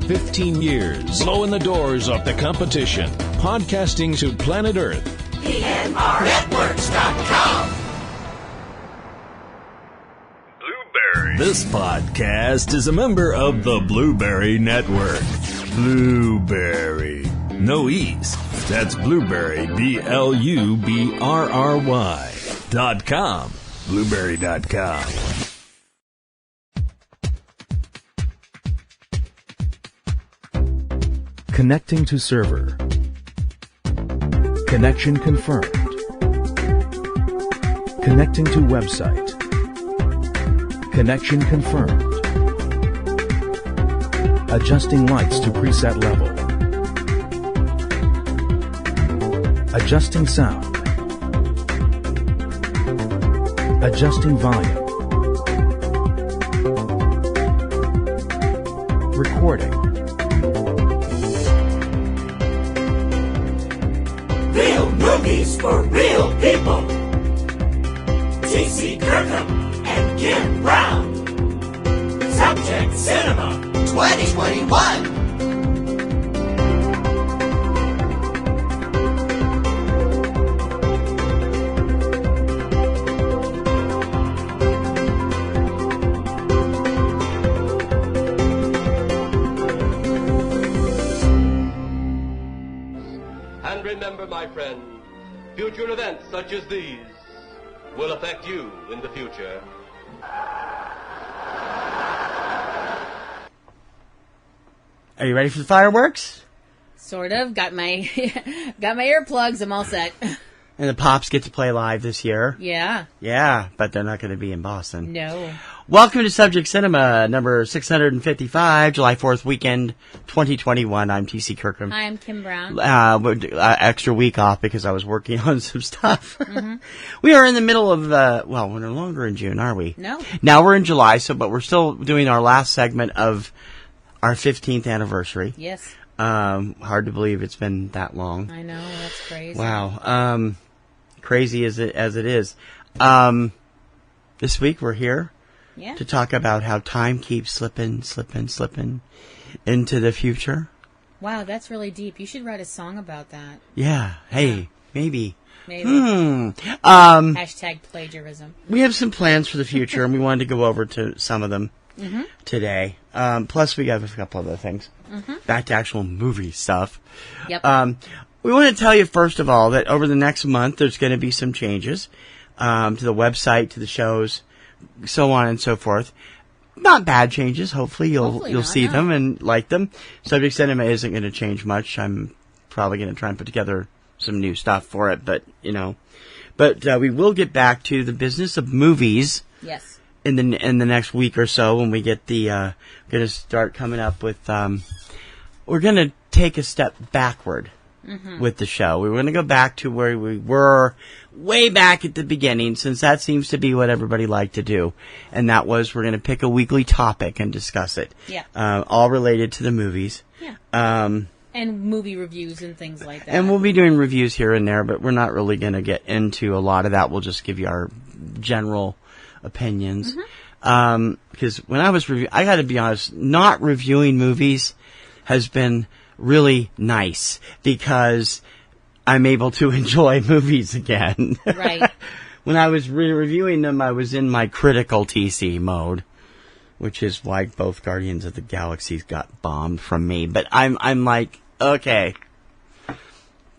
15 years, blowing the doors off the competition. Podcasting to planet Earth. PNRNetworks.com. This podcast is a member of the Blueberry Network. Blueberry. No E's. That's Blueberry, BLUBRRY.com. Blueberry.com. Connecting to server. Connection confirmed. Connecting to website. Connection confirmed. Adjusting lights to preset level. Adjusting sound. Adjusting volume. Recording. Real movies for real people. T.C. Kirkham and Kim Brown. Subject Cinema 2021. And remember, my friend, future events such as these will affect you in the future. Are you ready for the fireworks? Sort of. Got my earplugs. I'm all set. And the Pops get to play live this year. Yeah. Yeah, but they're not going to be in Boston. No. Welcome to Subject Cinema, number 655, July 4th weekend, 2021. I'm T.C. Kirkham. Hi, I'm Kim Brown. Extra week off because I was working on some stuff. Mm-hmm. We are in the middle of, well, we're no longer in June, are we? No. Now we're in July, but we're still doing our last segment of our 15th anniversary. Yes. Hard to believe it's been that long. I know, that's crazy. Wow. Crazy as it is. This week we're here to talk about how time keeps slipping into the future. Wow, that's really deep. You should write a song about that. Yeah. Hey, maybe. Hashtag plagiarism. We have some plans for the future, and we wanted to go over to some of them today. Plus, we have a couple other things. Back to actual movie stuff. Yep. We want to tell you, first of all, that over the next month, there's going to be some changes to the website, to the shows, so on and so forth. Not bad changes. Hopefully you'll see them and like them. Subject Cinema isn't going to change much. I'm probably going to try and put together some new stuff for it, but we will get back to the business of movies. Yes. In the next week or so, when we get the going to start coming up with we're going to take a step backward with the show. We're going to go back to where we were way back at the beginning, since that seems to be what everybody liked to do. And that was, we're going to pick a weekly topic and discuss it. Yeah. All related to the movies. Yeah. And movie reviews and things like that. And we'll be doing reviews here and there, but we're not really going to get into a lot of that. We'll just give you our general opinions. Because when I was I got to be honest, not reviewing movies has been really nice, because I'm able to enjoy movies again. Right. When I was reviewing them, I was in my critical TC mode, which is why both Guardians of the Galaxies got bombed from me. But I'm like, okay.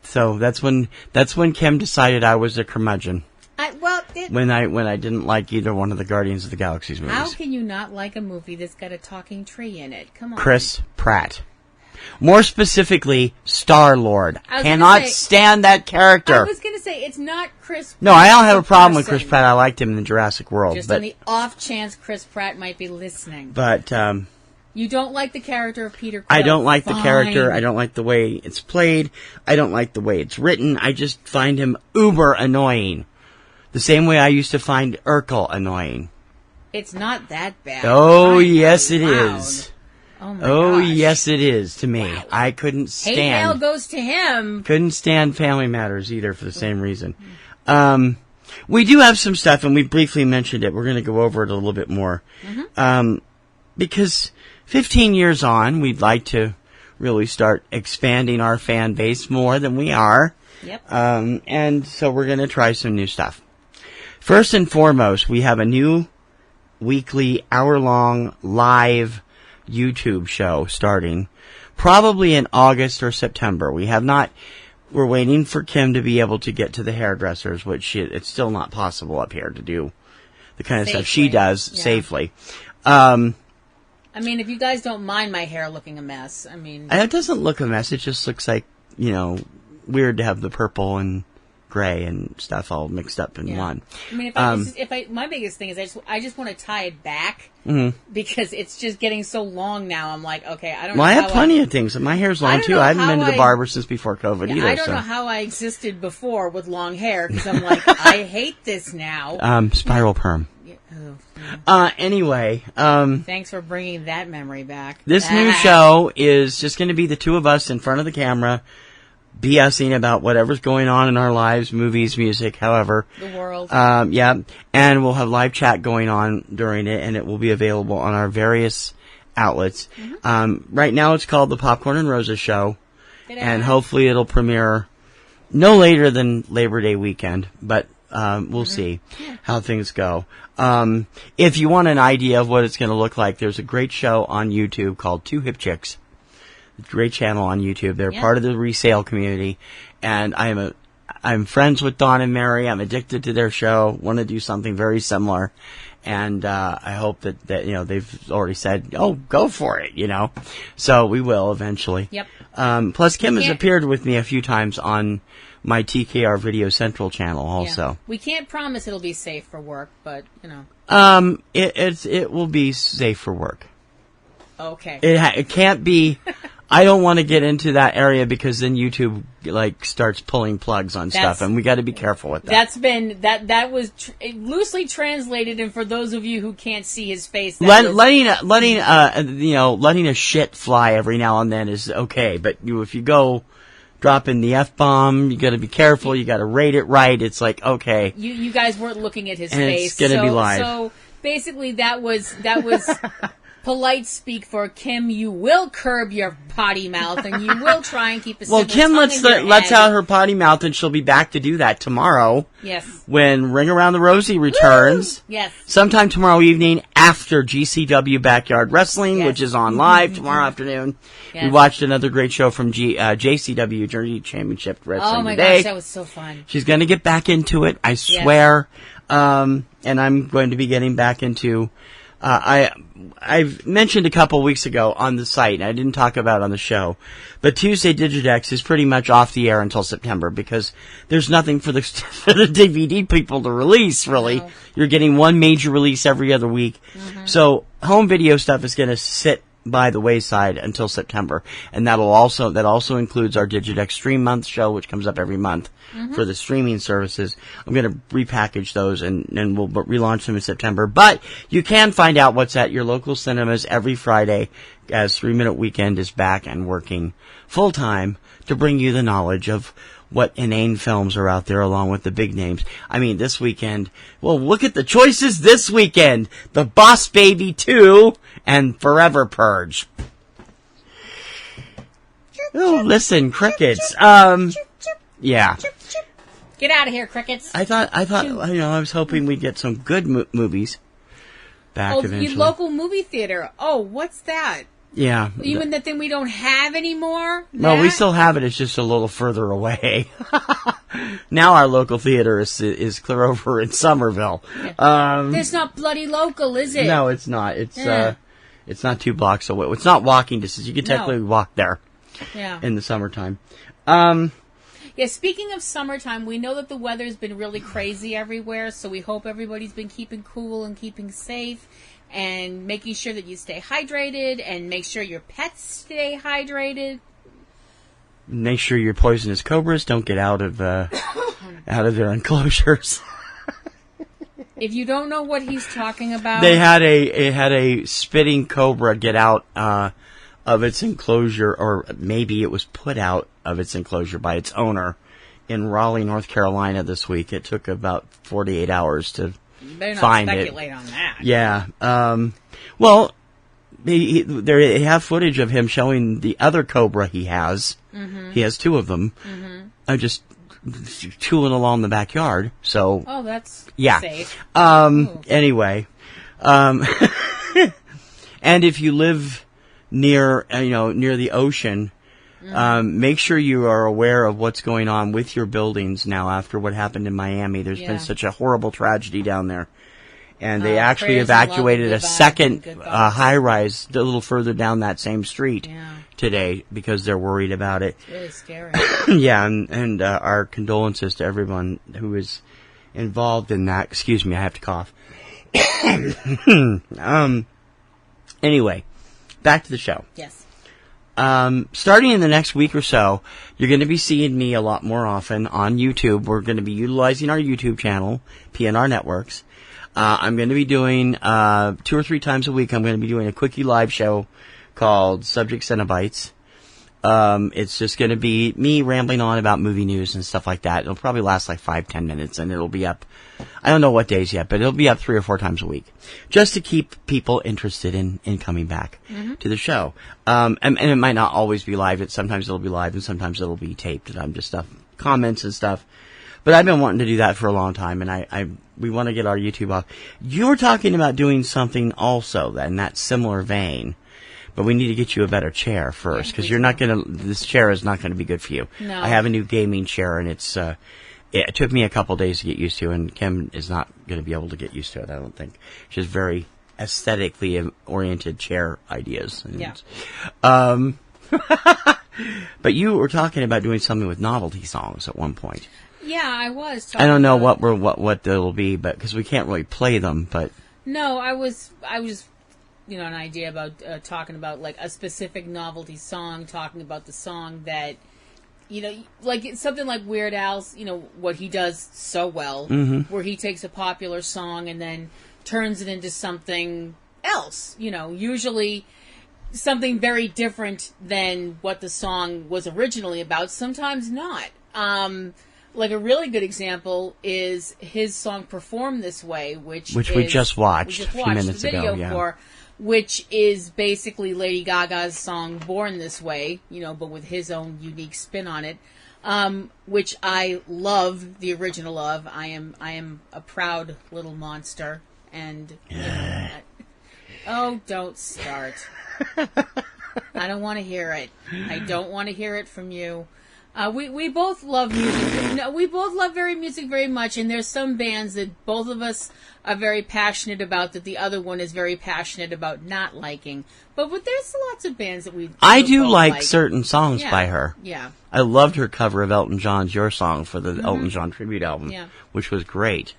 So that's when Kim decided I was a curmudgeon. When I didn't like either one of the Guardians of the Galaxies movies. How can you not like a movie that's got a talking tree in it? Come on. Chris Pratt. More specifically, Star-Lord. Cannot stand that character. I was going to say, it's not Chris Pratt. No, I don't have a problem with Chris Pratt. I liked him in the Jurassic World. Just on the off chance Chris Pratt might be listening. But, you don't like the character of Peter Quill. I don't like the character. I don't like the way it's played. I don't like the way it's written. I just find him uber annoying. The same way I used to find Urkel annoying. It's not that bad. Oh, yes, it is. Oh, my gosh. Yes, it is to me. Wow. I couldn't stand... Hate mail goes to him. Couldn't stand Family Matters either for the same reason. We do have some stuff, and we briefly mentioned it. We're going to go over it a little bit more. Because 15 years on, we'd like to really start expanding our fan base more than we are. Yep. And so we're going to try some new stuff. First and foremost, we have a new weekly hour-long live YouTube show starting probably in August or September. We're waiting for Kim to be able to get to the hairdressers, which it's still not possible up here to do the kind of stuff she does safely. I mean, if you guys don't mind my hair looking a mess, I mean... It doesn't look a mess. It just looks like, weird to have the purple and gray and stuff all mixed up in one. I mean, my biggest thing is I just want to tie it back because it's just getting so long now. I'm like, okay, I don't know. Well, I have plenty of things. My hair's long, too. I haven't been to the barber since before COVID either. I don't know how I existed before with long hair because I'm like, I hate this now. Spiral perm. Anyway, thanks for bringing that memory back. This new show is just going to be the two of us in front of the camera, BSing about whatever's going on in our lives, movies, music, however. The world. Yeah, and we'll have live chat going on during it, and it will be available on our various outlets. Right now it's called the Popcorn and Rosa Show, and hopefully it'll premiere no later than Labor Day weekend, but we'll see how things go. If you want an idea of what it's going to look like, there's a great show on YouTube called Two Hip Chicks. Great channel on YouTube. They're part of the resale community, and I'm friends with Dawn and Mary. I'm addicted to their show. Want to do something very similar, and I hope that they've already said, "Oh, go for it," So we will eventually. Yep. Plus, Kim has appeared with me a few times on my TKR Video Central channel also. Yeah. We can't promise it'll be safe for work, but it will be safe for work. Okay. It can't be. I don't want to get into that area because then YouTube starts pulling plugs on stuff, and we got to be careful with that. That was loosely translated, and for those of you who can't see his face, letting a shit fly every now and then is okay, but if you go dropping the F-bomb, you got to be careful. You got to rate it right. It's like, okay, you guys weren't looking at his and face, it's gonna be live. So basically, that was. Polite speak for Kim. You will curb your potty mouth, and you will try and keep a civil Kim tongue lets out her potty mouth, and she'll be back to do that tomorrow. Yes. When Ring Around the Rosie returns. Woo! Yes. Sometime tomorrow evening after GCW Backyard Wrestling, which is on live tomorrow afternoon. Yes. We watched another great show from JCW, Jersey Championship Wrestling Oh my today. gosh, that was so fun. She's going to get back into it, I swear. And I'm going to be getting back into... I've mentioned a couple weeks ago on the site, and I didn't talk about it on the show, but Tuesday Digidex is pretty much off the air until September because there's nothing for the DVD people to release, really. No. You're getting one major release every other week. So home video stuff is going to sit by the wayside until September, and that also includes our Digidex Stream Month show, which comes up every month for the streaming services. I'm going to repackage those and we'll relaunch them in September. But you can find out what's at your local cinemas every Friday, as 3 Minute Weekend is back and working full time to bring you the knowledge of what inane films are out there along with the big names. I mean, this weekend, well, look at the choices this weekend. The Boss Baby 2 and Forever Purge. Oh, listen, crickets. Yeah. Get out of here, crickets. I thought, I was hoping we'd get some good movies back eventually. Your local movie theater. Oh, what's that? Yeah. You mean the thing we don't have anymore? No, we still have it. It's just a little further away. Now our local theater is clear over in Somerville. It's not bloody local, is it? No, it's not. It's not 2 blocks away. It's not walking distance. You can technically walk there. Yeah. In the summertime. Yeah, speaking of summertime, we know that the weather's been really crazy everywhere, so we hope everybody's been keeping cool and keeping safe. And making sure that you stay hydrated, and make sure your pets stay hydrated. Make sure your poisonous cobras don't get out of their enclosures. If you don't know what he's talking about, it had a spitting cobra get out of its enclosure, or maybe it was put out of its enclosure by its owner in Raleigh, North Carolina this week. It took about 48 hours to. Better not find speculate it. On that. Yeah. Well, they have footage of him showing the other cobra he has. Mm-hmm. He has 2 of them. Mm-hmm. Just chewing along the backyard. So. Oh, that's yeah. safe. Anyway, and if you live near the ocean, make sure you are aware of what's going on with your buildings now after what happened in Miami. There's been such a horrible tragedy down there. And they actually evacuated a second high-rise a little further down that same street today because they're worried about it. It's really scary. Yeah, and our condolences to everyone who is involved in that. Excuse me, I have to cough. Anyway, back to the show. Yes. Starting in the next week or so, you're going to be seeing me a lot more often on YouTube. We're going to be utilizing our YouTube channel, PNRNetworks. I'm going to be doing 2 or 3 times a week. I'm going to be doing a quickie live show called Subject Cenobites. It's just going to be me rambling on about movie news and stuff like that. It'll probably last like 5-10 minutes, and it'll be up. I don't know what days yet, but it'll be up 3 or 4 times a week, just to keep people interested in coming back to the show. And it might not always be live. Sometimes it'll be live, and sometimes it'll be taped. And I'm just comments and stuff. But I've been wanting to do that for a long time, and we want to get our YouTube off. You were talking about doing something also in that similar vein, but we need to get you a better chair first, because this chair is not going to be good for you. No. I have a new gaming chair, and it took me a couple days to get used to, and Kim is not going to be able to get used to it, I don't think. She has very aesthetically oriented chair ideas. Yeah. But you were talking about doing something with novelty songs at one point. Yeah, I was talking I don't know about what they'll be, but because we can't really play them. But no, I was an idea about talking about like a specific novelty song, talking about the song that like it's something like Weird Al's, what he does so well, where he takes a popular song and then turns it into something else. Usually something very different than what the song was originally about. Sometimes not. Like a really good example is his song "Perform This Way," which we just watched a few minutes ago. Yeah. Which is basically Lady Gaga's song "Born This Way," but with his own unique spin on it, which I love the original of. I am a proud little monster, and oh, don't start. I don't want to hear it. I don't want to hear it from you. We both love music. We both love music very much, and there's some bands that both of us are very passionate about that the other one is very passionate about not liking. But there's lots of bands that we I do like certain songs by her. Yeah. I loved her cover of Elton John's Your Song for the Elton John tribute album, which was great.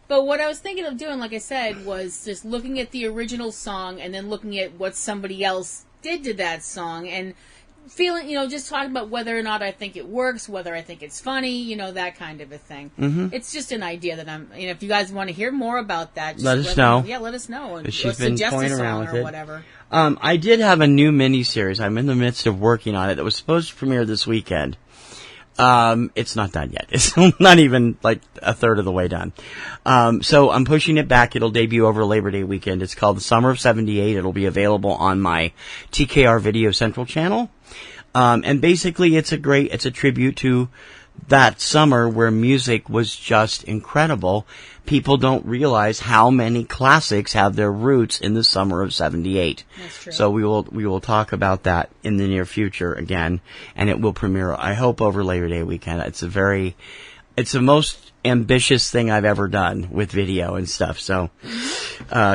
But what I was thinking of doing, like I said, was just looking at the original song and then looking at what somebody else did to that song and feeling, just talking about whether or not I think it works, whether I think it's funny, that kind of a thing. Mm-hmm. It's just an idea that I'm, if you guys want to hear more about that, just let us know. Let us know. She's been toying around with it. Whatever. I did have a new mini-series. I'm in the midst of working on it that was supposed to premiere this weekend. It's not done yet. It's not even like a third of the way done. So I'm pushing it back. It'll debut over Labor Day weekend. It's called The Summer of '78. It'll be available on my TKR Video Central channel. And basically it's a tribute to that summer where music was just incredible. People don't realize how many classics have their roots in the summer of '78. That's true. So we will talk about that in the near future again, and it will premiere, I hope, over Labor Day weekend. It's the most ambitious thing I've ever done with video and stuff. So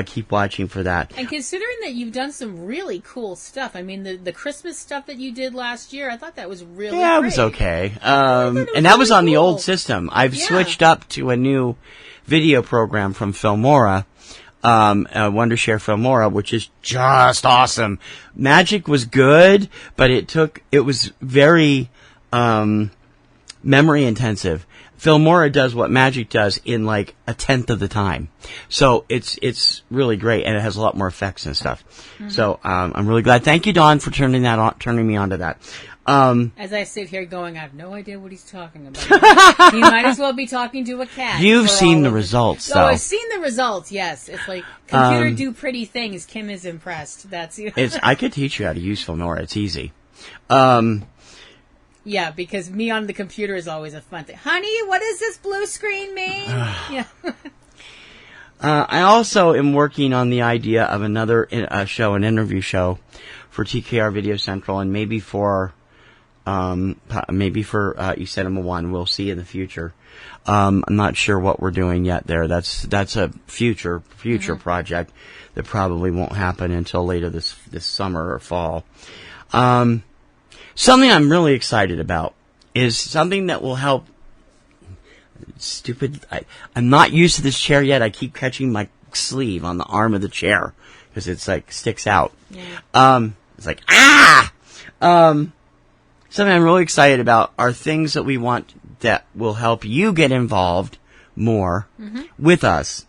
keep watching for that. And considering that you've done some really cool stuff, I mean, the Christmas stuff that you did last year, I thought that was really great. It was okay. And that was on the old system. I've switched up to a new video program from Filmora, Wondershare Filmora, which is just awesome. Magic was good, but it was very memory intensive. Filmora does what Magic does in like a tenth of the time. So it's really great, and it has a lot more effects and stuff. So I'm really glad. Thank you, Dawn, for turning me on to that. As I sit here going, I have no idea what he's talking about. He might as well be talking to a cat. You've seen the results, though. Oh, I've seen the results, yes. It's like, computer do pretty things. Kim is impressed. That's I could teach you how to use Filmora. It's easy. Yeah, because me on the computer is always a fun thing. Honey, what does this blue screen mean? Yeah. I also am working on the idea of another show, an interview show for TKR Video Central, and maybe for eCinemaOne. We'll see in the future. I'm not sure what we're doing yet there. That's a future project that probably won't happen until later this summer or fall. Something I'm really excited about is something that will help. I'm not used to this chair yet. I keep catching my sleeve on the arm of the chair because it's like sticks out. Yeah. It's like something I'm really excited about are things that we want that will help you get involved more with us.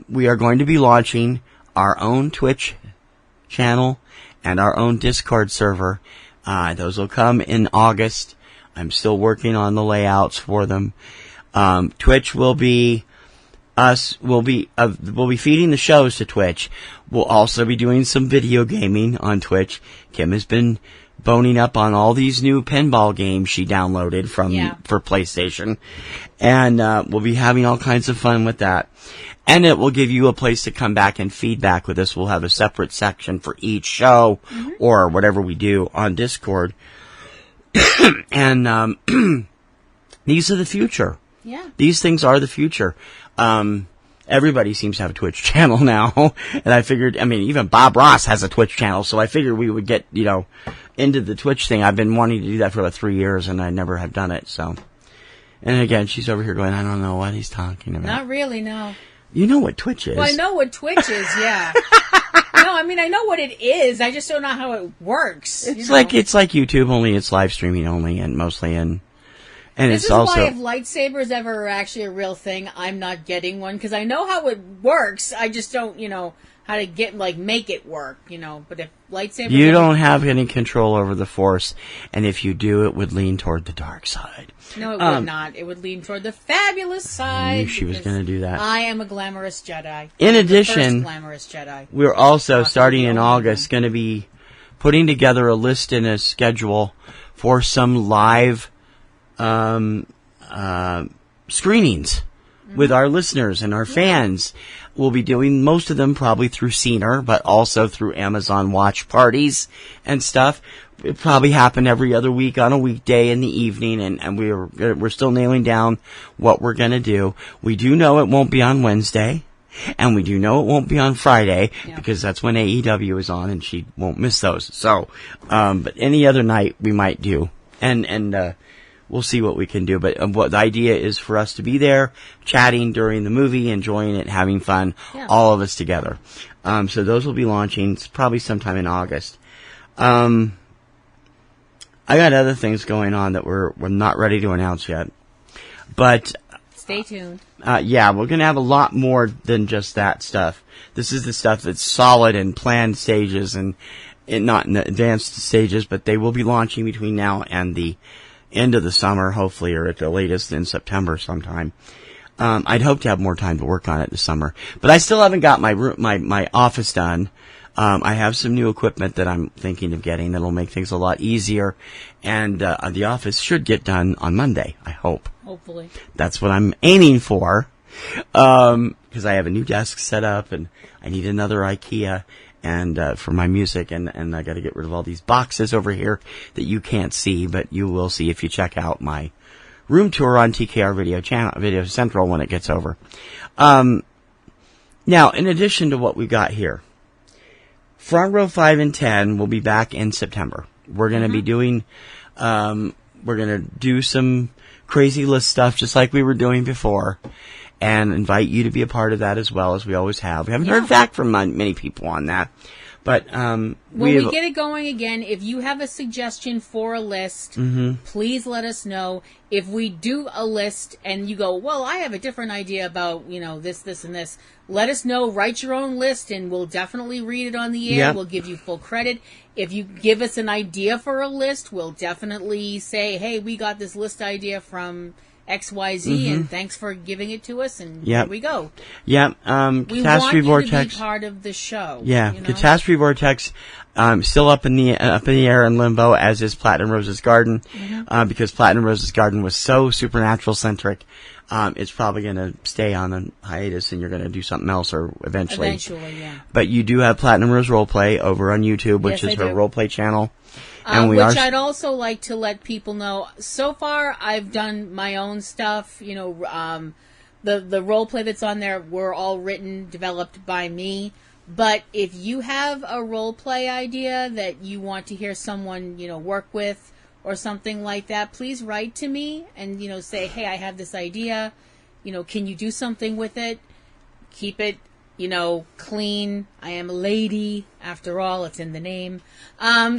We are going to be launching our own Twitch channel and our own Discord server. Those will come in August. I'm still working on the layouts for them. Twitch will be we'll be feeding the shows to Twitch. We'll also be doing some video gaming on Twitch. Kim has been boning up on all these new pinball games she downloaded for PlayStation. And we'll be having all kinds of fun with that. And it will give you a place to come back and feedback with us. We'll have a separate section for each show or whatever we do on Discord. And these are the future. Yeah. These things are the future. Everybody seems to have a Twitch channel now. And I figured, even Bob Ross has a Twitch channel, so I figured we would get, into the Twitch thing. I've been wanting to do that for about 3 years, and I never have done it, so. And again, she's over here going, I don't know what he's talking about. Not really, no. You know what Twitch is. Well, I know what Twitch is, yeah. No, I know what it is. I just don't know how it works. It's like YouTube, only it's live streaming only, and mostly and this it's also. Why if lightsabers ever are actually a real thing, I'm not getting one because I know how it works. I just don't, how to make it work, But if lightsabers, you don't have any control over the Force, and if you do, it would lean toward the dark side. No, it would not. It would lean toward the fabulous side. I knew she was going to do that. I am a glamorous Jedi. In addition, the first glamorous Jedi. We're also starting in August going to be putting together a list and a schedule for some live screenings with our listeners and our fans. We'll be doing most of them probably through Scener, but also through Amazon watch parties and stuff. It probably happen every other week on a weekday in the evening, and we're still nailing down what we're going to do. We do know it won't be on Wednesday, and we do know it won't be on Friday, because that's when AEW is on, and she won't miss those. So, but any other night we might do, and we'll see what we can do. But what the idea is for us to be there, chatting during the movie, enjoying it, having fun, all of us together. So those will be launching probably sometime in August. I got other things going on that we're not ready to announce yet, but stay tuned. We're going to have a lot more than just that stuff. This is the stuff that's solid in planned stages and not in the advanced stages, but they will be launching between now and the end of the summer, hopefully, or at the latest in September sometime. I'd hope to have more time to work on it this summer, but I still haven't got my office done. I have some new equipment that I'm thinking of getting that'll make things a lot easier, and the office should get done on Monday, I hope. Hopefully. That's what I'm aiming for, because I have a new desk set up, and I need another IKEA and for my music, and I got to get rid of all these boxes over here that you can't see, but you will see if you check out my room tour on TKR Video Central when it gets over. Now, in addition to what we got here, Front Row 5 and 10 will be back in September. We're going to be doing, we're going to do some crazy list stuff just like we were doing before, and invite you to be a part of that as well as we always have. We haven't heard back from many people on that, But when we get it going again, if you have a suggestion for a list, please let us know. If we do a list and you go, well, I have a different idea about, this, and this, let us know. Write your own list, and we'll definitely read it on the air. Yep. We'll give you full credit. If you give us an idea for a list, we'll definitely say, hey, we got this list idea from XYZ, and thanks for giving it to us, and here we go. Yeah, We Catastrophe want you Vortex. to be part of the show. Yeah, Catastrophe Vortex, still up in the air in limbo, as is Platinum Rose's Garden, because Platinum Rose's Garden was so supernatural centric. It's probably going to stay on a hiatus, and you're going to do something else, or eventually. Eventually, yeah. But you do have Platinum Rose RolePlay over on YouTube, which Yes, is I her do. RolePlay channel. And Which I'd also like to let people know. So far, I've done my own stuff. The role play that's on there were all written, developed by me. But if you have a role play idea that you want to hear someone, work with or something like that, please write to me and, say, hey, I have this idea. Can you do something with it? Keep it, clean. I am a lady. After all, it's in the name.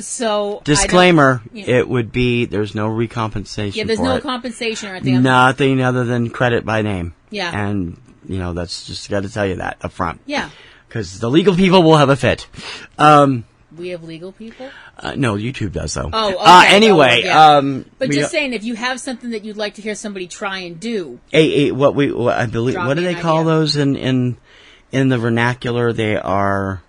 So disclaimer: it would be there's no recompensation. Yeah, there's for no it. compensation or anything. Nothing other than credit by name. Yeah, and that's just got to tell you that up front. Yeah, because the legal people will have a fit. We have legal people. No, YouTube does though. Oh, okay. Anyway, but just saying, if you have something that you'd like to hear somebody try and do, I believe, Drop what do me they an call idea. those in the vernacular? They are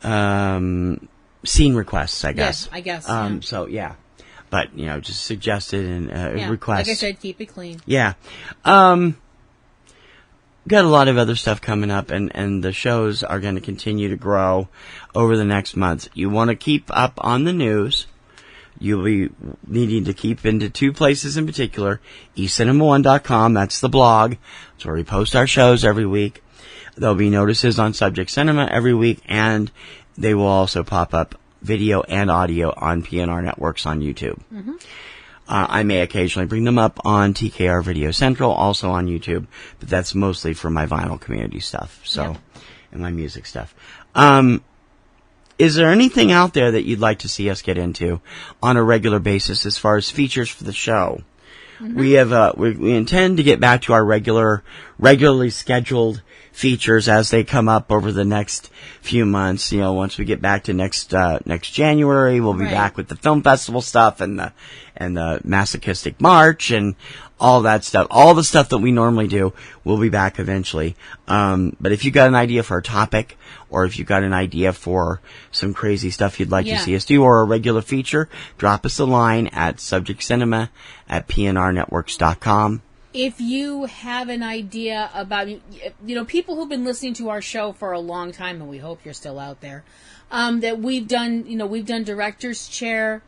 scene requests, I guess. Yes, I guess. So yeah, but just suggested and requests. Like I said, keep it clean. Yeah. Got a lot of other stuff coming up, and the shows are going to continue to grow over the next month. You want to keep up on the news. You'll be needing to keep into two places in particular. eCinemaOne.com, that's the blog. That's where we post our shows every week. There'll be notices on Subject Cinema every week, and they will also pop up video and audio on PNRNetworks on YouTube. I may occasionally bring them up on TKR Video Central, also on YouTube, but that's mostly for my vinyl community stuff, and my music stuff. Is there anything out there that you'd like to see us get into on a regular basis as far as features for the show? We have we intend to get back to our regularly scheduled features as they come up over the next few months. Once we get back to next January, we'll be back with the film festival stuff and the masochistic march and all that stuff. All the stuff that we normally do, we'll be back eventually. But if you got an idea for a topic, or if you got an idea for some crazy stuff you'd like to see us do, or a regular feature, drop us a line at subjectcinema@pnrnetworks.com. If you have an idea about, people who've been listening to our show for a long time, and we hope you're still out there, that we've done director's chair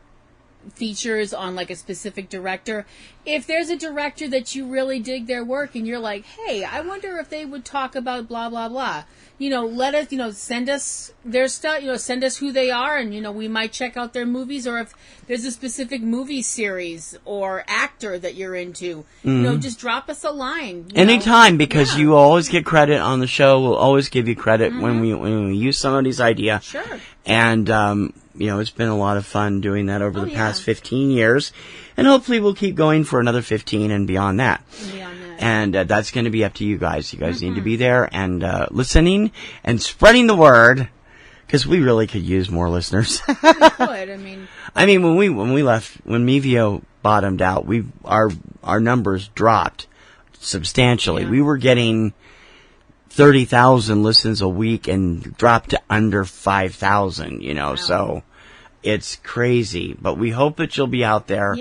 features on like a specific director. If there's a director that you really dig their work and you're like, hey, I wonder if they would talk about blah, blah, blah, let us, send us their stuff, send us who they are, and, we might check out their movies, or if there's a specific movie series or actor that you're into, just drop us a line. Anytime, because you always get credit on the show. We'll always give you credit when we use somebody's idea. Sure. And, it's been a lot of fun doing that over the past 15 years. And hopefully we'll keep going for another 15 and beyond that. And that's going to be up to you guys. You guys need to be there and listening and spreading the word, because we really could use more listeners. I mean, when we left, when Mevio bottomed out, our numbers dropped substantially. We were getting 30,000 listens a week and dropped to under 5,000, so it's crazy. But we hope that you'll be out there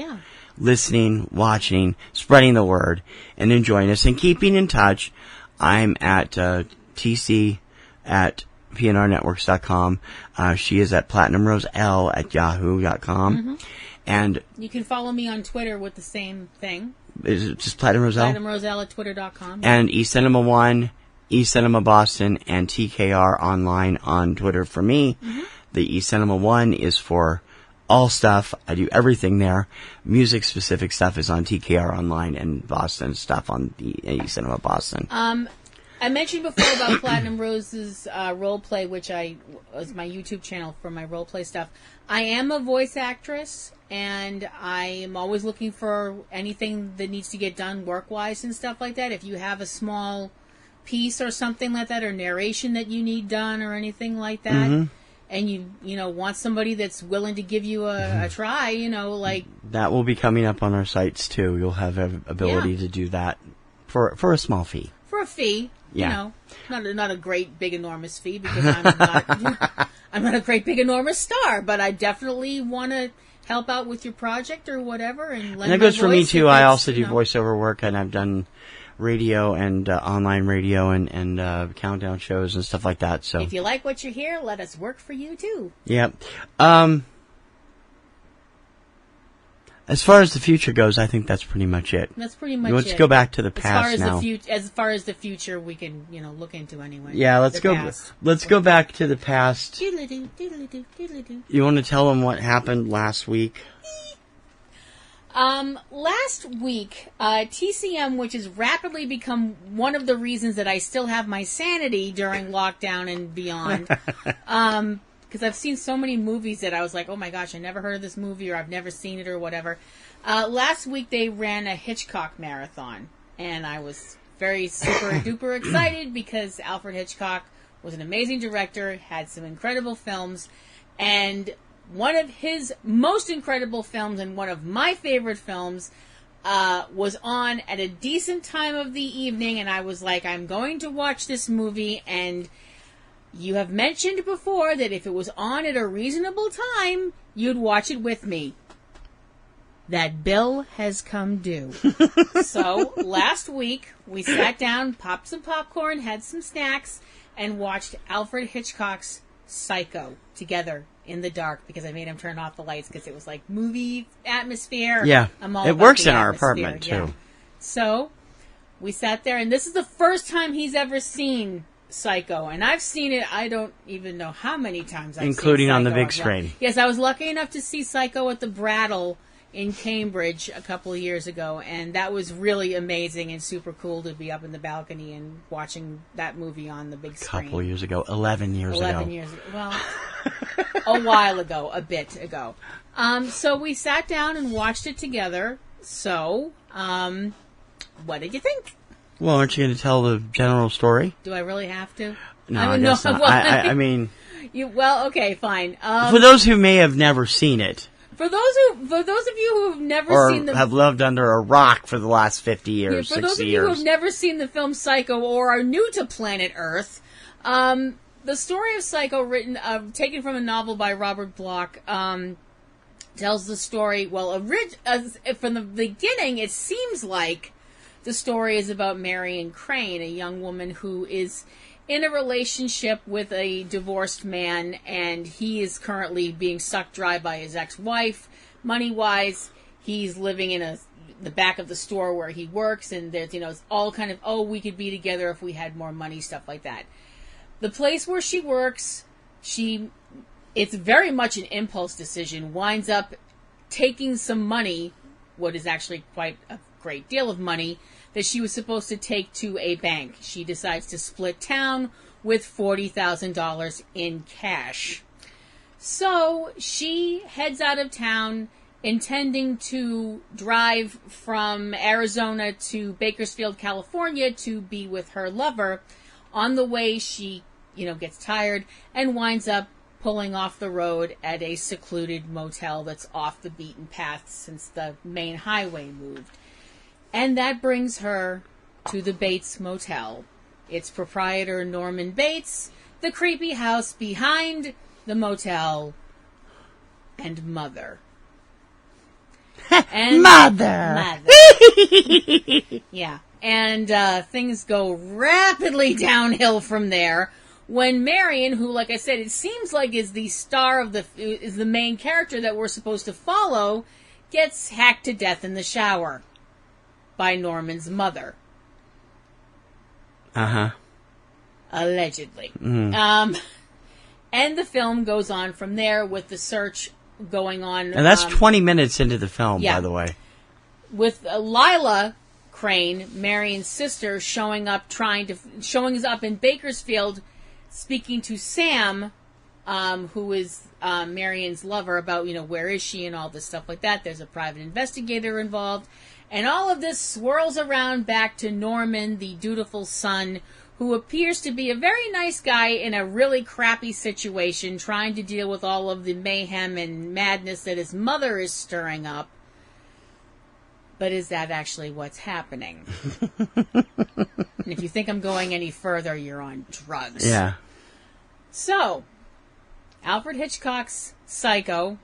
listening, watching, spreading the word, and enjoying us and keeping in touch. I'm at tc@pnrnetworks.com. She is at platinumrosel@yahoo.com. And you can follow me on Twitter with the same thing. Is it just Platinum Roselle? Platinum Roselle at twitter.com. And eCinemaOne, eCinemaBoston, and TKR Online on Twitter for me. The eCinemaOne is for all stuff. I do everything there. Music-specific stuff is on TKR Online, and Boston stuff on the eCinemaBoston. I mentioned before about Platinum Rose's RolePlay, which was my YouTube channel for my RolePlay stuff. I am a voice actress, and I am always looking for anything that needs to get done work-wise and stuff like that. If you have a small piece or something like that, or narration that you need done or anything like that, and you want somebody that's willing to give you a try, like... That will be coming up on our sites, too. You'll have ability to do that for a small fee. For a fee. Yeah. Not a great, big, enormous fee, because I'm not a great, big, enormous star, but I definitely want to help out with your project or whatever. And that goes for me, too. I also do voiceover work, and I've done radio and online radio and countdown shows and stuff like that. So if you like what you hear, let us work for you, too. Yeah. As far as the future goes, I think that's pretty much it. That's pretty much it. Let's go back to the past now. As far as the future, we can look into anyway. Yeah, let's go back to the past. Doodle-doo. You want to tell them what happened last week? Last week, TCM, which has rapidly become one of the reasons that I still have my sanity during lockdown and beyond, because I've seen so many movies that I was like, oh my gosh, I never heard of this movie, or I've never seen it, or whatever. Last week they ran a Hitchcock marathon, and I was very super duper excited because Alfred Hitchcock was an amazing director, had some incredible films, and one of his most incredible films and one of my favorite films was on at a decent time of the evening, and I was like, I'm going to watch this movie, and you have mentioned before that if it was on at a reasonable time, you'd watch it with me. That bill has come due. So, last week, we sat down, popped some popcorn, had some snacks, and watched Alfred Hitchcock's Psycho together in the dark, because I made him turn off the lights because it was like movie atmosphere. Yeah, it works in our apartment, too. Yeah. So, we sat there, and this is the first time he's ever seen Psycho, and I've seen it, I don't even know how many times I've including seen Psycho on the big screen. Yes, I was lucky enough to see Psycho at the Brattle in Cambridge a couple of years ago, and that was really amazing and super cool to be up in the balcony and watching that movie on the big screen. A couple of years ago. 11 years ago. 11 years ago. Well, a while ago. A bit ago. So we sat down and watched it together. So, what did you think? Well, aren't you going to tell the general story? Do I really have to? No, I guess not. I mean... Well, okay, fine. For those who may have never seen it... For those of you who have never seen the... Or have lived under a rock for the last 50 years, 60 years. For those of you who have never seen the film Psycho or are new to planet Earth, the story of Psycho, taken from a novel by Robert Bloch, tells the story... Well, from the beginning, it seems like the story is about Marion Crane, a young woman who is in a relationship with a divorced man, and he is currently being sucked dry by his ex-wife. Money-wise, he's living in the back of the store where he works, and there's, it's all kind of, we could be together if we had more money, stuff like that. The place where she works, it's very much an impulse decision, winds up taking some money, what is actually quite a great deal of money, that she was supposed to take to a bank. She decides to split town with $40,000 in cash. So she heads out of town intending to drive from Arizona to Bakersfield, California to be with her lover. On the way, she, gets tired and winds up pulling off the road at a secluded motel that's off the beaten path since the main highway moved. And that brings her to the Bates Motel. Its proprietor, Norman Bates, the creepy house behind the motel, and Mother. Mother! Yeah. And things go rapidly downhill from there when Marion, who, like I said, it seems like is the star of is the main character that we're supposed to follow, gets hacked to death in the shower by Norman's mother. Uh-huh. Allegedly. Mm. And the film goes on from there with the search going on. And that's 20 minutes into the film, by the way. With Lila Crane, Marion's sister, showing up in Bakersfield, speaking to Sam, who is Marion's lover, about, where is she and all this stuff like that. There's a private investigator involved. And all of this swirls around back to Norman, the dutiful son, who appears to be a very nice guy in a really crappy situation, trying to deal with all of the mayhem and madness that his mother is stirring up. But is that actually what's happening? And if you think I'm going any further, you're on drugs. Yeah. So, Alfred Hitchcock's Psycho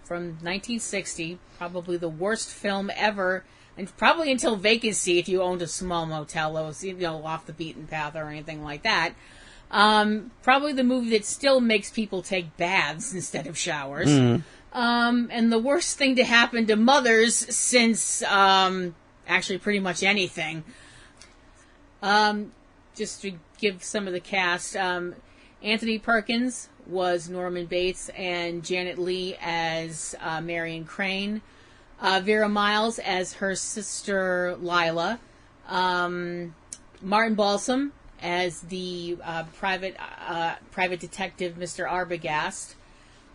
from 1960, probably the worst film ever, and probably until Vacancy, if you owned a small motel that was, off the beaten path or anything like that. Probably the movie that still makes people take baths instead of showers. Mm. And the worst thing to happen to mothers since, actually pretty much anything. Just to give some of the cast, Anthony Perkins was Norman Bates and Janet Leigh as Marion Crane. Vera Miles as her sister Lila. Martin Balsam as the private detective Mr. Arbogast.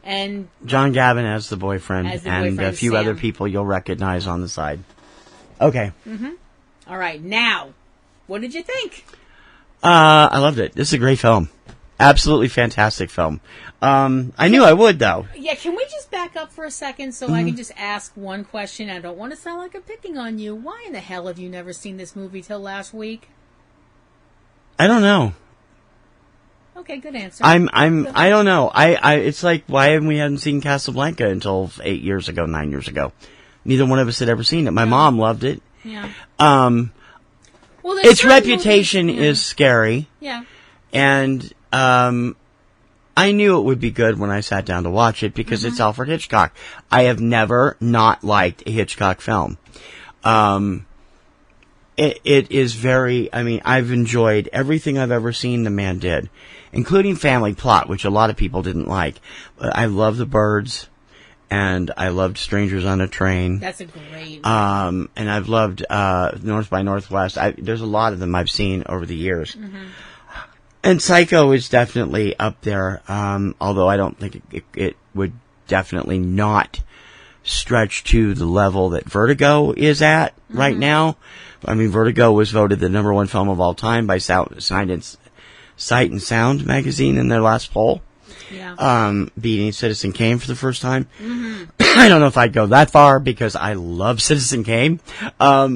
And John Gavin as the boyfriend, and a few Sam. other people you'll recognize on the side. Okay. Mm-hmm. All right, now, what did you think? I loved it. This is a great film. Absolutely fantastic film. I knew I would, though. Yeah, can we just back up for a second so I can just ask one question? I don't want to sound like I'm picking on you. Why in the hell have you never seen this movie till last week? I don't know. Okay, good answer. I don't know. It's like, why hadn't seen Casablanca until 9 years ago? Neither one of us had ever seen it. My mom loved it. Yeah. Well, its reputation is scary. Yeah. And, I knew it would be good when I sat down to watch it because it's Alfred Hitchcock. I have never not liked a Hitchcock film. It is very, I've enjoyed everything I've ever seen the man did, including Family Plot, which a lot of people didn't like. But I love The Birds, and I loved Strangers on a Train. That's a great and I've loved, North by Northwest. There's a lot of them I've seen over the years. Mm-hmm. And Psycho is definitely up there, although I don't think it would definitely not stretch to the level that Vertigo is at right now. Vertigo was voted the #1 film of all time by Sight and Sound magazine in their last poll. Yeah. Beating Citizen Kane for the first time. Mm-hmm. I don't know if I'd go that far because I love Citizen Kane. Well,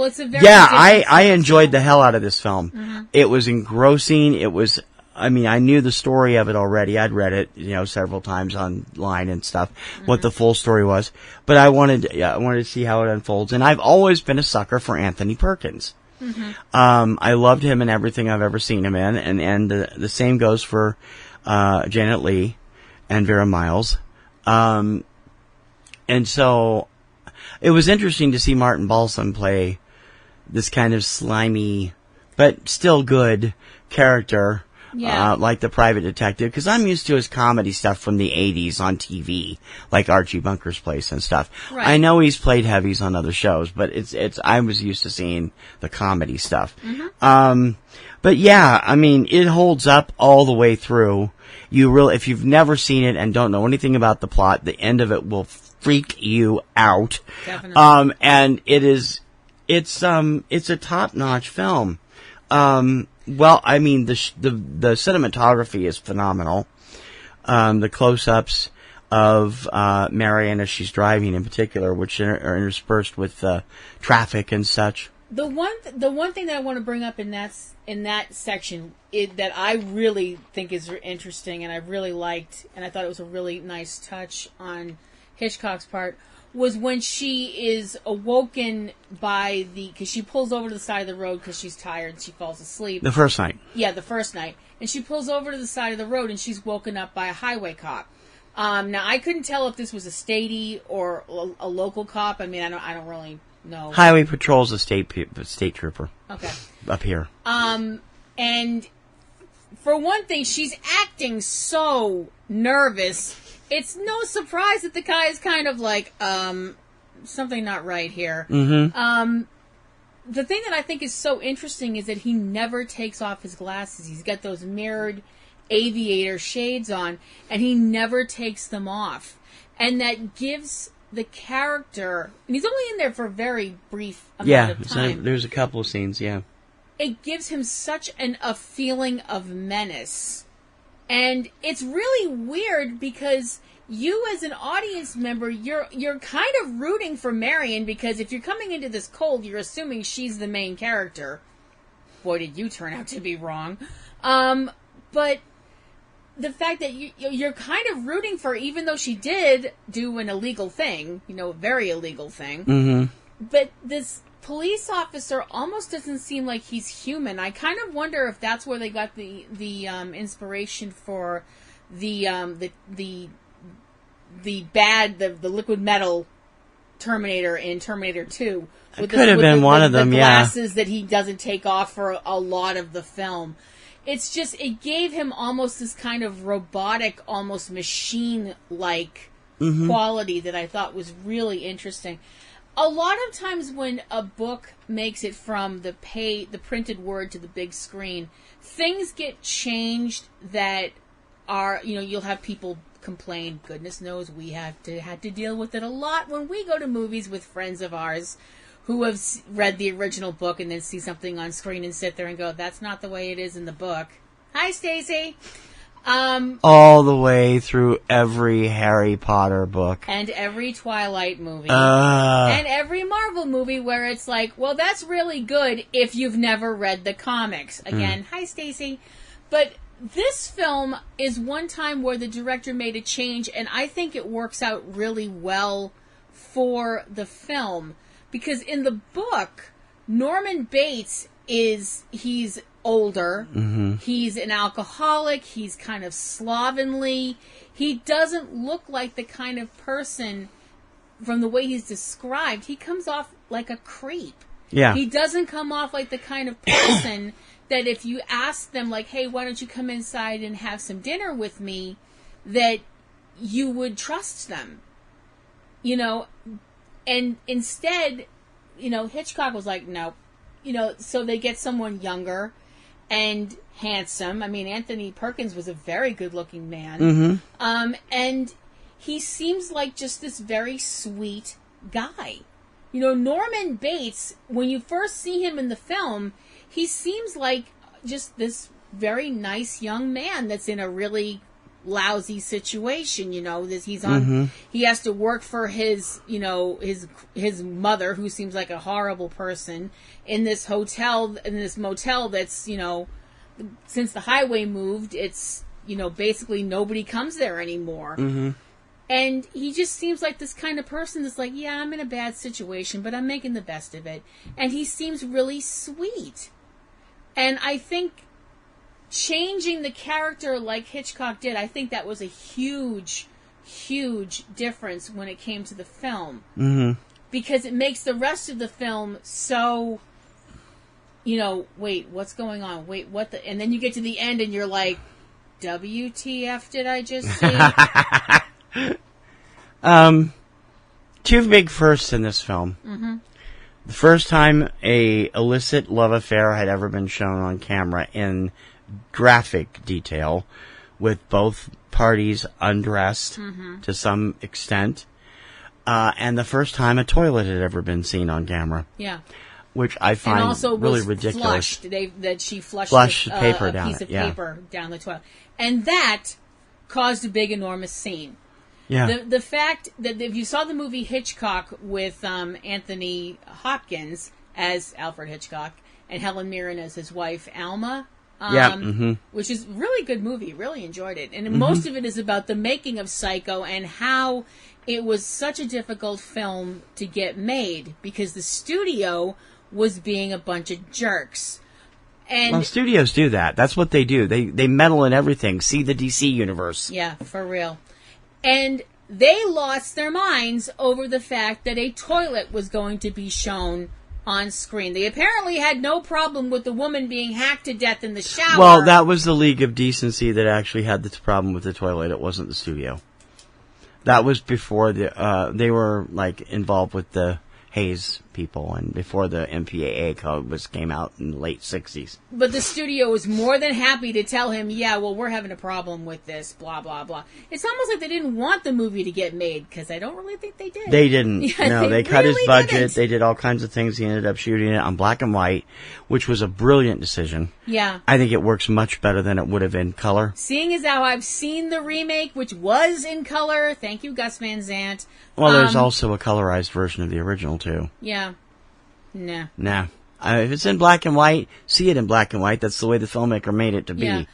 it's a very I enjoyed the hell out of this film. Mm-hmm. It was engrossing. It was, I knew the story of it already. I'd read it, several times online and stuff, what the full story was. But I wanted to see how it unfolds. And I've always been a sucker for Anthony Perkins. Mm-hmm. I loved him in everything I've ever seen him in. And the same goes for, Janet Leigh and Vera Miles. And so it was interesting to see Martin Balsam play this kind of slimy, but still good character, like the private detective, because I'm used to his comedy stuff from the 80s on TV, like Archie Bunker's Place and stuff. Right. I know he's played heavies on other shows, but I was used to seeing the comedy stuff. Mm-hmm. But yeah, it holds up all the way through. If you've never seen it and don't know anything about the plot, the end of it will freak you out. Definitely. And it's a top-notch film. The cinematography is phenomenal. The close-ups of Marion as she's driving in particular, which are interspersed with traffic and such. The one thing that I want to bring up in that section that I really think is interesting and I really liked, and I thought it was a really nice touch on Hitchcock's part, was when she is awoken because she pulls over to the side of the road because she's tired and she falls asleep. The first night. Yeah, the first night. And she pulls over to the side of the road and she's woken up by a highway cop. Now, I couldn't tell if this was a statey or a local cop. I don't really know. Highway Patrol's a state trooper. Okay. Up here. And for one thing, she's acting so nervous. It's no surprise that the guy is kind of like, not right here. Mm-hmm. The thing that I think is so interesting is that he never takes off his glasses. He's got those mirrored aviator shades on, and he never takes them off. And that gives the character, and he's only in there for a very brief amount of time. There's a couple of scenes, yeah. It gives him such a feeling of menace. And it's really weird because you as an audience member, you're kind of rooting for Marion, because if you're coming into this cold, you're assuming she's the main character. Boy, did you turn out to be wrong. But the fact that you're kind of rooting for her, even though she did do an illegal thing, a very illegal thing. Mm-hmm. But this police officer almost doesn't seem like he's human. I kind of wonder if that's where they got the inspiration for the liquid metal Terminator in Terminator 2. It could have been one of them, the yeah. glasses that he doesn't take off for a lot of the film. It's just, it gave him almost this kind of robotic, almost machine-like quality that I thought was really interesting. A lot of times when a book makes it from the printed word to the big screen, things get changed that are, you'll have people complain. Goodness knows we had to deal with it a lot when we go to movies with friends of ours who have read the original book and then see something on screen and sit there and go, that's not the way it is in the book. Hi, Stacy. All the way through every Harry Potter book. And every Twilight movie. And every Marvel movie where it's like, well, that's really good if you've never read the comics. Again, hi, Stacy. But this film is one time where the director made a change, and I think it works out really well for the film. Because in the book, Norman Bates he's older, he's an alcoholic, he's kind of slovenly, he doesn't look like the kind of person, from the way he's described, he comes off like a creep. Yeah. He doesn't come off like the kind of person that if you ask them, like, hey, why don't you come inside and have some dinner with me, that you would trust them. And instead, Hitchcock was like, no. So they get someone younger and handsome. I mean, Anthony Perkins was a very good-looking man. And he seems like just this very sweet guy. Norman Bates, when you first see him in the film, he seems like just this very nice young man that's in a really lousy situation. He's on. He has to work for his his mother, who seems like a horrible person, in this motel that's since the highway moved, it's basically nobody comes there anymore. And he just seems like this kind of person that's like, yeah, I'm in a bad situation, but I'm making the best of it. And he seems really sweet. And I think changing the character like Hitchcock did, I think that was a huge, huge difference when it came to the film. Because it makes the rest of the film so, wait, what's going on? Wait, what the... And then you get to the end and you're like, WTF did I just see? Two big firsts in this film. The first time a illicit love affair had ever been shown on camera in graphic detail, with both parties undressed to some extent, and the first time a toilet had ever been seen on camera. Yeah. Which I find and also really was ridiculous. That she flushed paper down a piece of paper down the toilet. And that caused a big, enormous scene. Yeah. The fact that if you saw the movie Hitchcock with Anthony Hopkins as Alfred Hitchcock and Helen Mirren as his wife, Alma, which is a really good movie, really enjoyed it. And most of it is about the making of Psycho and how it was such a difficult film to get made because the studio was being a bunch of jerks. And well, studios do that. That's what they do. They meddle in everything. See the DC universe. Yeah, for real. And they lost their minds over the fact that a toilet was going to be shown on screen. They apparently had no problem with the woman being hacked to death in the shower. Well, that was the League of Decency that actually had this problem with the toilet. It wasn't the studio. That was before they were like involved with the Hayes people and before the MPAA code came out in the late 60s. But the studio was more than happy to tell him, yeah, well, we're having a problem with this, blah, blah, blah. It's almost like they didn't want the movie to get made, because I don't really think they did. They didn't. Yeah, no, they cut his budget. They did all kinds of things. He ended up shooting it on black and white, which was a brilliant decision. Yeah. I think it works much better than it would have in color. Seeing as how I've seen the remake, which was in color, thank you, Gus Van Sant. Well, there's also a colorized version of the original, too. Yeah. Nah. Nah. If it's in black and white, see it in black and white. That's the way the filmmaker made it to be. Yeah,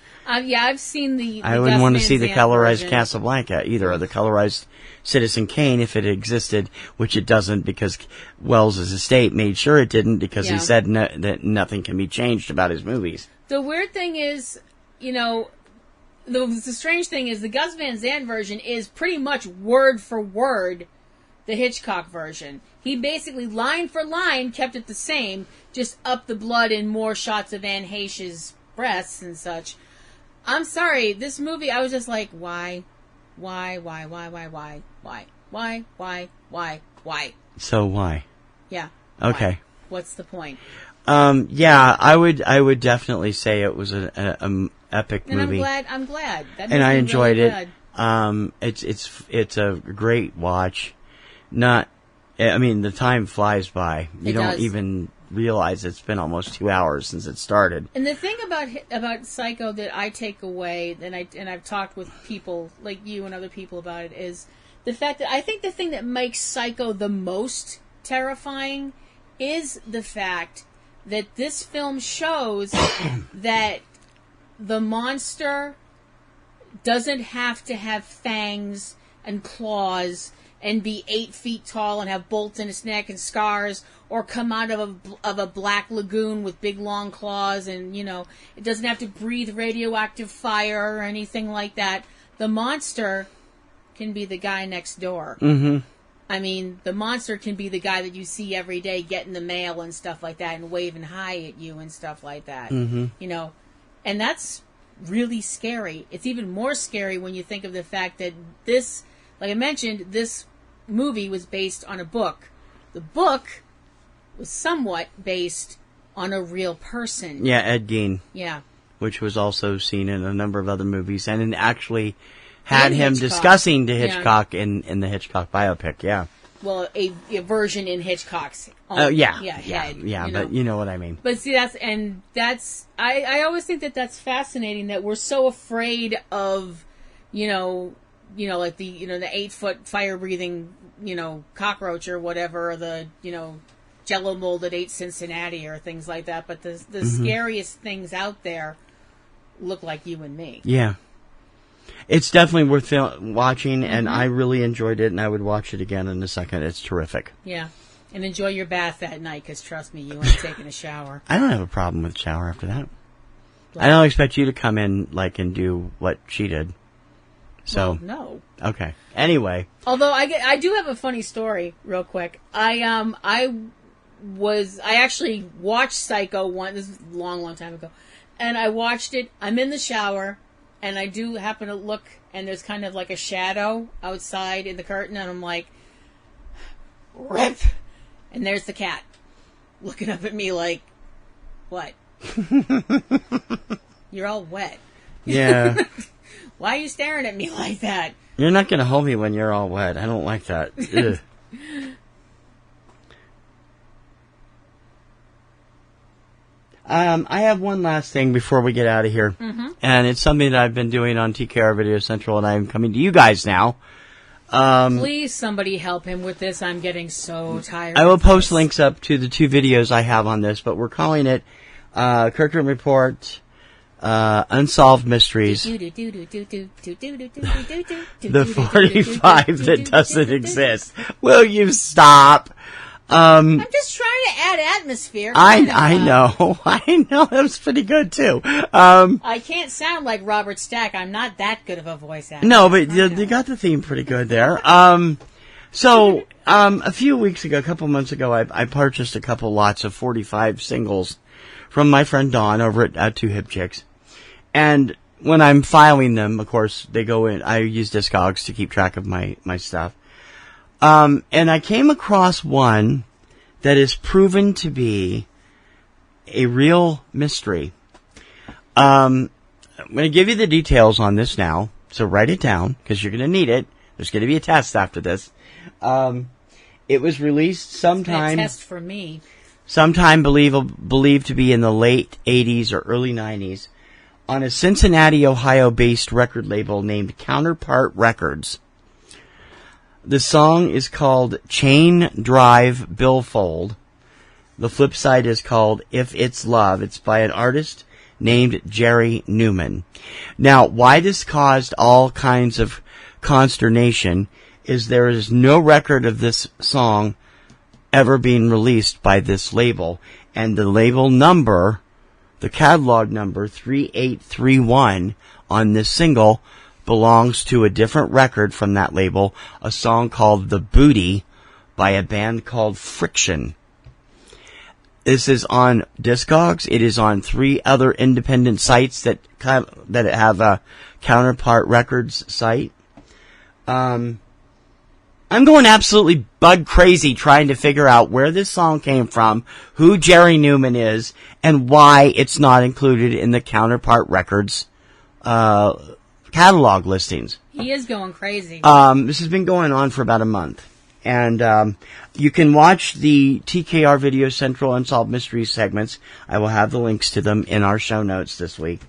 I've seen the I wouldn't Gus want to Van see the Sant colorized version. Casablanca either, or the colorized Citizen Kane if it existed, which it doesn't because Wells's estate made sure it didn't because he said that nothing can be changed about his movies. The weird thing is, the strange thing is the Gus Van Sant version is pretty much word for word the Hitchcock version. He basically, line for line, kept it the same, just upped the blood and more shots of Anne Heche's breasts and such. I'm sorry, this movie, I was just like, why? So why? Yeah. Okay. Why? What's the point? Yeah, I would definitely say it was an epic And movie. I'm glad. That And I makes me enjoyed really it. glad. It's a great watch. The time flies by. You don't even realize it's been almost 2 hours since it started. And the thing about Psycho that I take away, and I've talked with people like you and other people about it, is the fact that I think the thing that makes Psycho the most terrifying is the fact that this film shows that the monster doesn't have to have fangs and claws and be 8 feet tall and have bolts in its neck and scars, or come out of a black lagoon with big long claws, and it doesn't have to breathe radioactive fire or anything like that. The monster can be the guy next door. Mm-hmm. I mean, the monster can be the guy that you see every day getting the mail and stuff like that and waving hi at you and stuff like that. Mm-hmm. And that's really scary. It's even more scary when you think of the fact that this, like I mentioned, this movie was based on a book. The book was somewhat based on a real person. Yeah, Ed Gein. Yeah. Which was also seen in a number of other movies, and actually had And him Hitchcock. discussing to Hitchcock in the Hitchcock biopic. Yeah. Well, a version in Hitchcock's own, Oh, head. yeah, but you know what I mean. But see, I always think that that's fascinating that we're so afraid of, like the 8-foot fire breathing, cockroach or whatever, or the, Jello mold that ate Cincinnati or things like that. But the scariest things out there look like you and me. Yeah. It's definitely worth watching, and I really enjoyed it, and I would watch it again in a second. It's terrific. Yeah. And enjoy your bath that night, because trust me, you ain't taking a shower. I don't have a problem with shower after that. I don't expect you to come in and do what she did. So Well, no. Okay. Anyway. Although I do have a funny story, real quick. I actually watched Psycho one. This is a long time ago, and I watched it. I'm in the shower, and I do happen to look, and there's kind of like a shadow outside in the curtain, and I'm like, rip. And there's the cat looking up at me like, what? You're all wet. Yeah. Why are you staring at me like that? You're not going to hold me when you're all wet. I don't like that. Ugh. I have one last thing before we get out of here. Mm-hmm. And it's something that I've been doing on TKR Video Central, and I'm coming to you guys now. Please, somebody help him with this. I'm getting so tired. I will of post this. links up to the 2 videos I have on this, but we're calling it Kirkham Report Unsolved Mysteries. The 45 that doesn't exist. Will you stop? I'm just trying to add atmosphere. I know. That was pretty good too. I can't sound like Robert Stack. I'm not that good of a voice actor. No, but you got the theme pretty good there. So a few weeks ago, a couple months ago, I purchased a couple lots of 45 singles from my friend Dawn over at Two Hip Chicks. And when I'm filing them, of course, they go in. I use Discogs to keep track of my stuff. And I came across one that is proven to be a real mystery. I'm going to give you the details on this now, so write it down, because you're going to need it. There's going to be a test after this. It was released sometime... A test for me. Sometime believed to be in the late 80s or early 90s on a Cincinnati, Ohio-based record label named Counterpart Records. The song is called Chain Drive Billfold. The flip side is called If It's Love. It's by an artist named Jerry Newman. Now, why this caused all kinds of consternation is there is no record of this song ever being released by this label. And the label number, the catalog number 3831 on this single belongs to a different record from that label, a song called The Booty by a band called Friction. This is on Discogs. It is on 3 other independent sites that have a Counterpart Records site. I'm going absolutely bug crazy trying to figure out where this song came from, who Jerry Newman is, and why it's not included in the Counterpart Records catalog listings. He is going crazy. This has been going on for about a month. And you can watch the TKR Video Central Unsolved Mysteries segments. I will have the links to them in our show notes this week.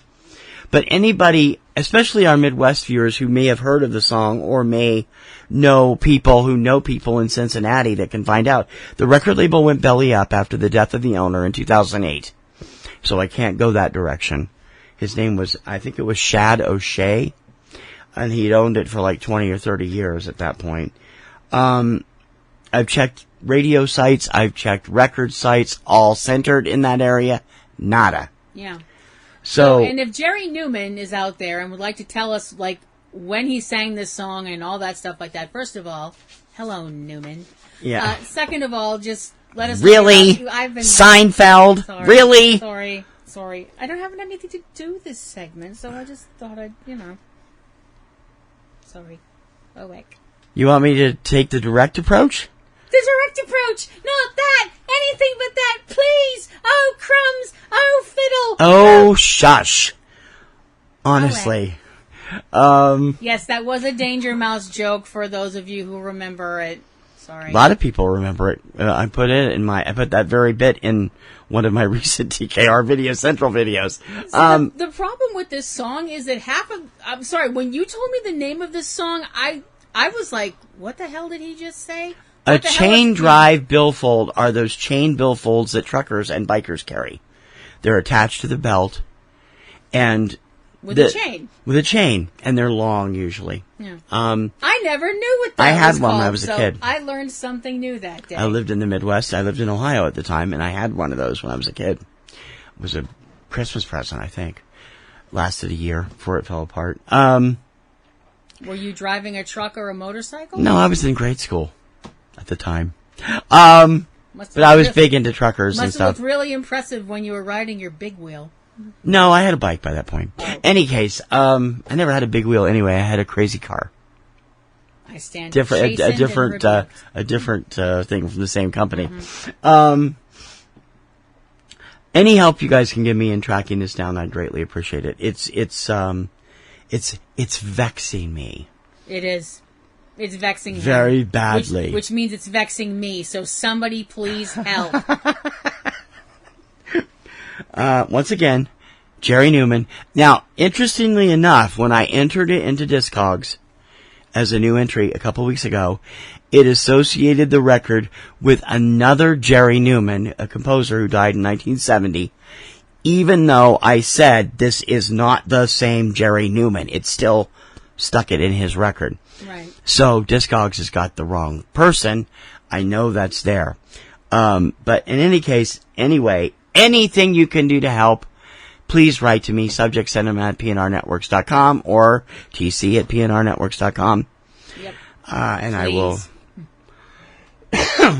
But anybody, especially our Midwest viewers who may have heard of the song or may know people who know people in Cincinnati that can find out, the record label went belly up after the death of the owner in 2008. So I can't go that direction. His name was, I think it was Shad O'Shea, and he'd owned it for like 20 or 30 years at that point. I've checked radio sites, I've checked record sites, all centered in that area. Nada. Yeah. So, and if Jerry Newman is out there and would like to tell us, like, when he sang this song and all that stuff like that, first of all, hello, Newman. Yeah. Second of all, just let us really? know. I've been Seinfeld? sorry, really? Sorry. I don't have anything to do with this segment, so I just thought I'd, Sorry. Oh, heck. You want me to take the direct approach? The direct approach! Not that! Anything but that, please! Oh, crumbs! Oh, fiddle! Oh, shush. Honestly. Yes, that was a Danger Mouse joke for those of you who remember it. Sorry. A lot of people remember it. I put that very bit in one of my recent TKR Video Central videos. So the problem with this song is that I'm sorry, when you told me the name of this song, I was like, what the hell did he just say? A chain drive billfold are those chain billfolds that truckers and bikers carry. They're attached to the belt, and with a chain. With a chain, and they're long usually. Yeah. I never knew what that was I had one called, when I was a kid. I learned something new that day. I lived in the Midwest. I lived in Ohio at the time, and I had one of those when I was a kid. It was a Christmas present, I think. Lasted a year before it fell apart. Were you driving a truck or a motorcycle? No, I was in grade school at the time. But I was big into truckers and stuff. Must have looked really impressive when you were riding your big wheel. No, I had a bike by that point. Oh. Any case, I never had a big wheel anyway. I had a crazy car. I stand a different thing from the same company. Mm-hmm. Any help you guys can give me in tracking this down, I'd greatly appreciate it. It's vexing me. It is. It's vexing very him, badly. Which means it's vexing me. So somebody please help. Once again, Jerry Newman. Now, interestingly enough, when I entered it into Discogs as a new entry a couple weeks ago, it associated the record with another Jerry Newman, a composer who died in 1970. Even though I said this is not the same Jerry Newman, it still stuck it in his record. Right. So Discogs has got the wrong person. I know that's there. But in any case, anyway, anything you can do to help, please write to me, subjectcinema@PNRNetworks.com or tc@PNRNetworks.com. Yep. And please.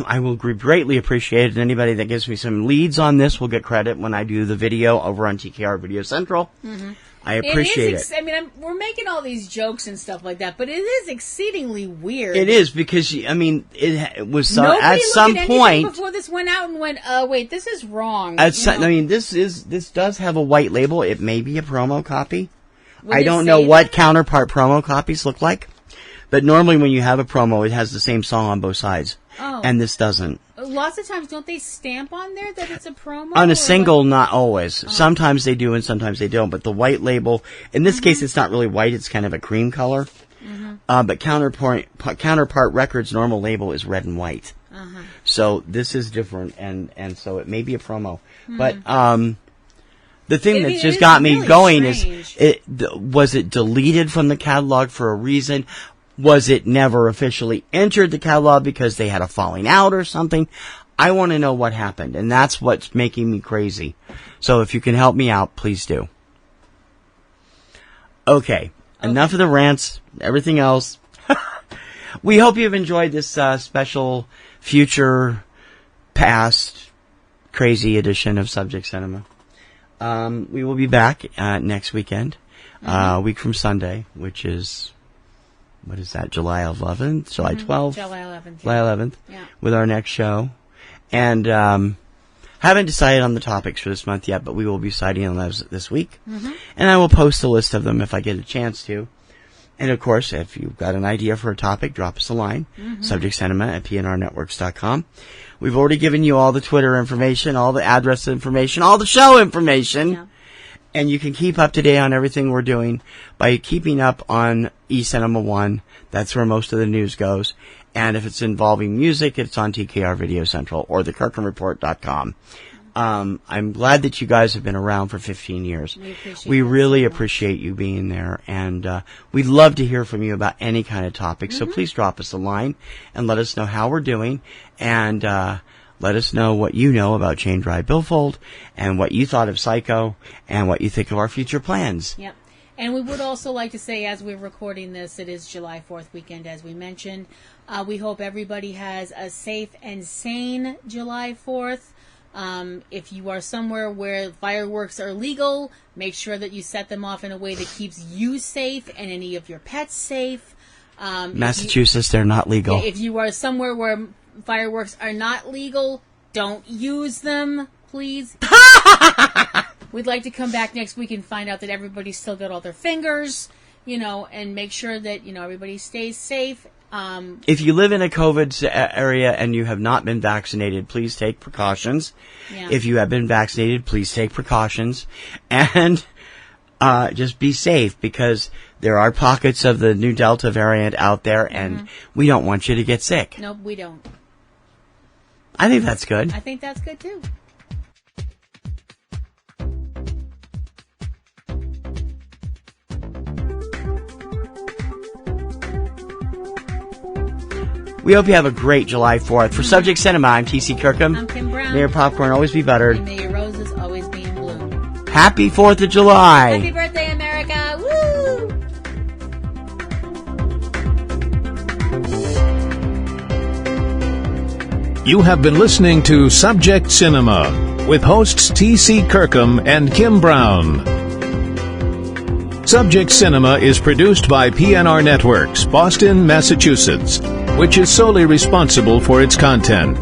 I will greatly appreciate it. And anybody that gives me some leads on this will get credit when I do the video over on TKR Video Central. Mm-hmm. I appreciate it. I mean, we're making all these jokes and stuff like that, but it is exceedingly weird. It is because it was Nobody at some looked at point anything before this went out and went, wait, this is wrong. I mean, this does have a white label. It may be a promo copy. I don't know what counterpart promo copies look like, but normally when you have a promo, it has the same song on both sides, and this doesn't. Lots of times, don't they stamp on there that it's a promo? On a single, not always. Sometimes they do and sometimes they don't. But the white label, in this case, it's not really white. It's kind of a cream color. But Counterpart Records' normal label is red and white. So this is different, and so it may be a promo. But the thing that just got me really going is, was it deleted from the catalog for a reason? Was it never officially entered the catalog because they had a falling out or something? I want to know what happened, and that's what's making me crazy. So if you can help me out, please do. Okay. Enough of the rants, everything else. We hope you've enjoyed this special future, past, crazy edition of Subject Cinema. We will be back next weekend, a week from Sunday, which is... What is that? July 11th? July 12th? July 11th. July 11th. Yeah. With our next show. And haven't decided on the topics for this month yet, but we will be deciding on those this week. And I will post a list of them if I get a chance to. And of course, if you've got an idea for a topic, drop us a line. subjectcinema@PNRNetworks.com. We've already given you all the Twitter information, all the address information, all the show information. Yeah. And you can keep up to date on everything we're doing by keeping up on eCinemaOne. That's where most of the news goes. And if it's involving music, it's on TKR Video Central or the KirkhamReport.com. I'm glad that you guys have been around for 15 years. We really appreciate you being there. And we'd love to hear from you about any kind of topic. So please drop us a line and let us know how we're doing. And let us know what you know about Chain Drive Billfold and what you thought of Psycho and what you think of our future plans. Yep. And we would also like to say, as we're recording this, it is July 4th weekend, as we mentioned. We hope everybody has a safe and sane July 4th. If you are somewhere where fireworks are legal, make sure that you set them off in a way that keeps you safe and any of your pets safe. Massachusetts, they're not legal. If you are somewhere where fireworks are not legal, don't use them, please. We'd like to come back next week and find out that everybody's still got all their fingers, and make sure that, everybody stays safe. If you live in a COVID area and you have not been vaccinated, please take precautions. Yeah. If you have been vaccinated, please take precautions. And just be safe, because there are pockets of the new Delta variant out there, and we don't want you to get sick. Nope, we don't. I think that's good. I think that's good, too. We hope you have a great July 4th. For Subject Cinema, I'm T.C. Kirkham. I'm Kim Brown. May your popcorn always be buttered. And may your roses always be in bloom. Happy 4th of July! Happy birthday, America! Woo! You have been listening to Subject Cinema with hosts T.C. Kirkham and Kim Brown. Subject Cinema is produced by PNRNetworks, Boston, Massachusetts, which is solely responsible for its content.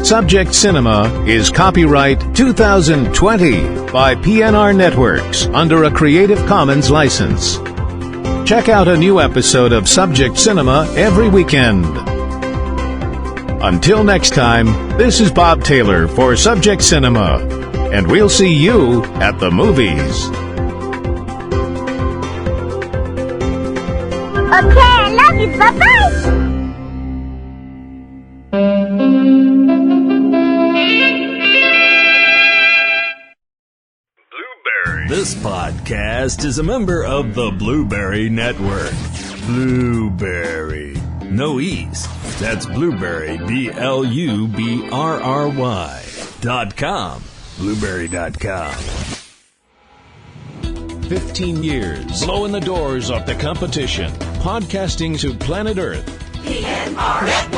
Subject Cinema is copyright 2020 by PNRNetworks under a Creative Commons license. Check out a new episode of Subject Cinema every weekend. Until next time, this is Bob Taylor for Subject Cinema, and we'll see you at the movies. Okay, I love you. Bye-bye. Blueberry. This podcast is a member of the Blueberry Network. Blueberry. No E's. That's Blueberry, BLUBRRY.com. Blueberry.com. 15 years. Blowing the doors off the competition. Podcasting to planet Earth. PNRNetworks.